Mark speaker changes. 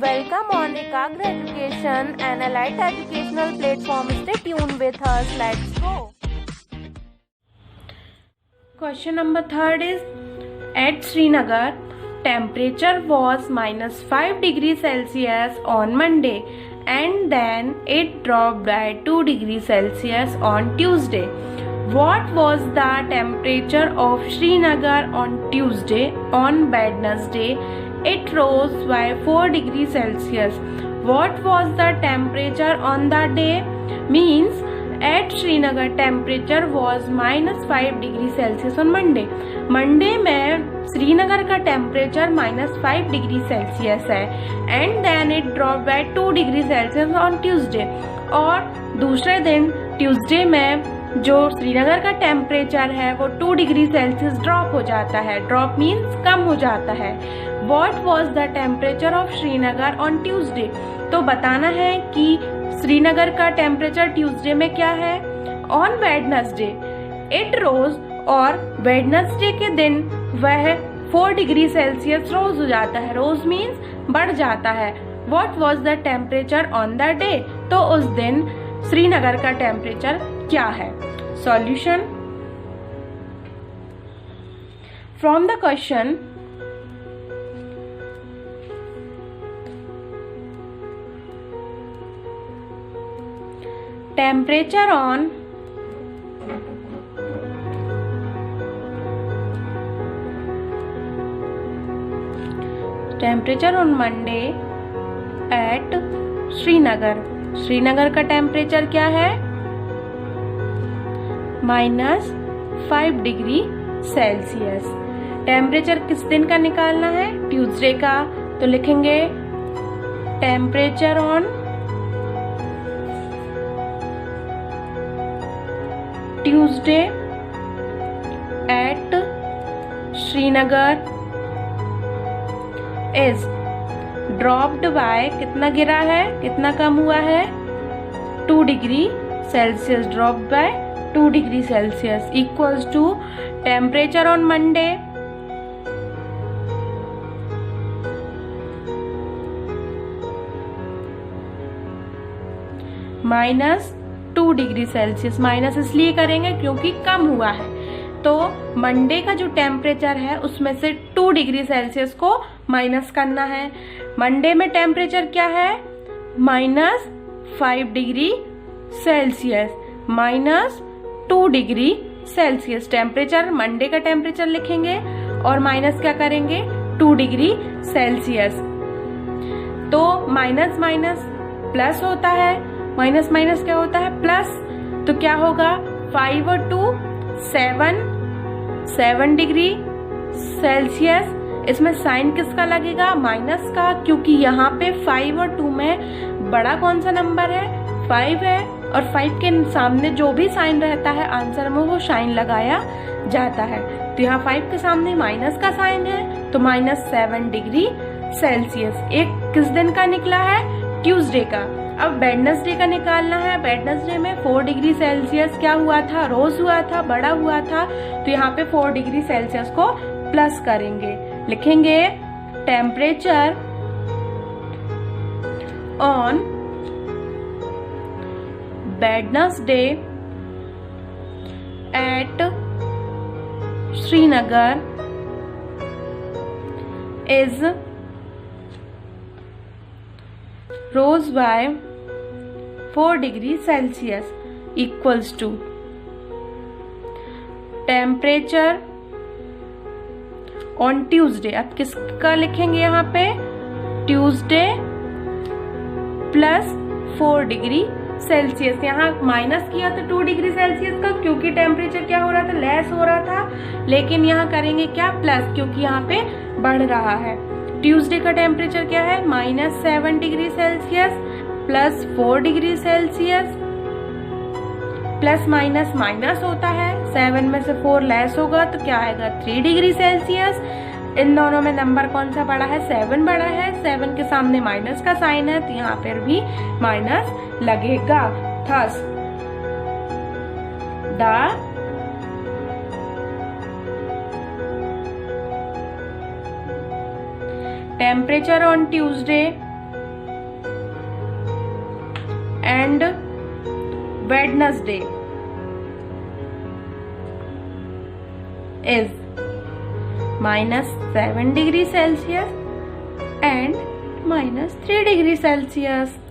Speaker 1: Welcome on Ekagra Education, an elite educational platform. Stay tuned with us. Let's go.
Speaker 2: Question number 3 is, at Srinagar, temperature was -5 degrees Celsius on Monday and then it dropped by 2 degrees Celsius on Tuesday. What was the temperature of Srinagar on Tuesday? On Wednesday, it rose by 4 degrees Celsius. What was the temperature on that day? Means at Srinagar temperature was -5 degree Celsius on Monday. Monday में श्रीनगर का temperature -5 degree Celsius है and then it drop by 2 degree Celsius on Tuesday. और दूसरे दिन Tuesday में जो श्रीनगर का temperature है वो 2 डिग्री सेल्सियस ड्रॉप हो जाता है. ड्रॉप मीन्स कम हो जाता है. What was the temperature of Srinagar on Tuesday? तो बताना है कि श्रीनगर का टेम्परेचर ट्यूसडे में क्या है. ऑन वेडनेसडे इट रोज, और वेडनेसडे के दिन वह 4 डिग्री सेल्सियस रोज हो जाता है. रोज मीन्स बढ़ जाता है. What was the temperature on that day? तो उस दिन श्रीनगर का टेम्परेचर क्या है. Solution from the question. Temperature on Monday at Srinagar. Srinagar का टेम्परेचर क्या है? -5 डिग्री सेल्सियस. टेम्परेचर किस दिन का निकालना है? ट्यूसडे का. तो लिखेंगे temperature on Tuesday at Srinagar is dropped by, कितना गिरा है, कितना कम हुआ है? 2 degree Celsius. Dropped by 2 degree Celsius equals to temperature on Monday -2 degree Celsius. Minus इसलिए करेंगे क्योंकि कम हुआ है. तो मंडे का जो टेम्परेचर है उसमें से 2 डिग्री सेल्सियस को माइनस करना है. मंडे में टेम्परेचर क्या है? -5 degree Celsius. -2 degree Celsius temperature, Monday का टेम्परेचर लिखेंगे और माइनस क्या करेंगे? 2 डिग्री सेल्सियस. तो माइनस माइनस प्लस होता है. माइनस माइनस क्या होता है? प्लस. तो क्या होगा? 5 और 2 7 डिग्री सेल्सियस. इसमें साइन किसका लगेगा? माइनस का, क्योंकि यहाँ पे 5 और 2 में बड़ा कौन सा नंबर है? 5 है. और 5 के सामने जो भी साइन रहता है आंसर में वो साइन लगाया जाता है. तो यहाँ 5 के सामने माइनस का साइन है तो -7 डिग्री सेल्सियस. एक किस दिन का निकला है? ट्यूसडे का. अब वेडनेसडे का निकालना है. वेडनेसडे में 4 डिग्री सेल्सियस क्या हुआ था? रोज हुआ था, बड़ा हुआ था. तो यहाँ पे 4 डिग्री सेल्सियस को प्लस करेंगे. लिखेंगे temperature on Wednesday at Srinagar is rose by 4 degree Celsius equals to temperature on Tuesday. अब किसका लिखेंगे यहाँ पे? Tuesday plus 4 degree Celsius. यहाँ माइनस किया था 2 डिग्री सेल्सियस का क्योंकि टेम्परेचर क्या हो रहा था? लेस हो रहा था. लेकिन यहाँ करेंगे क्या? प्लस, क्योंकि यहाँ पे बढ़ रहा है. ट्यूसडे का टेम्परेचर क्या है? -7 degree Celsius plus 4 degree Celsius. Plus minus minus होता है. 7 में से 4 लेस होगा तो क्या आएगा? 3 डिग्री सेल्सियस. इन दोनों में नंबर कौन सा बड़ा है? 7 बड़ा है. 7 के सामने माइनस का साइन है तो यहाँ पर भी माइनस लगेगा. Thus the temperature on Tuesday and Wednesday is -7 degrees Celsius and -3 degrees Celsius.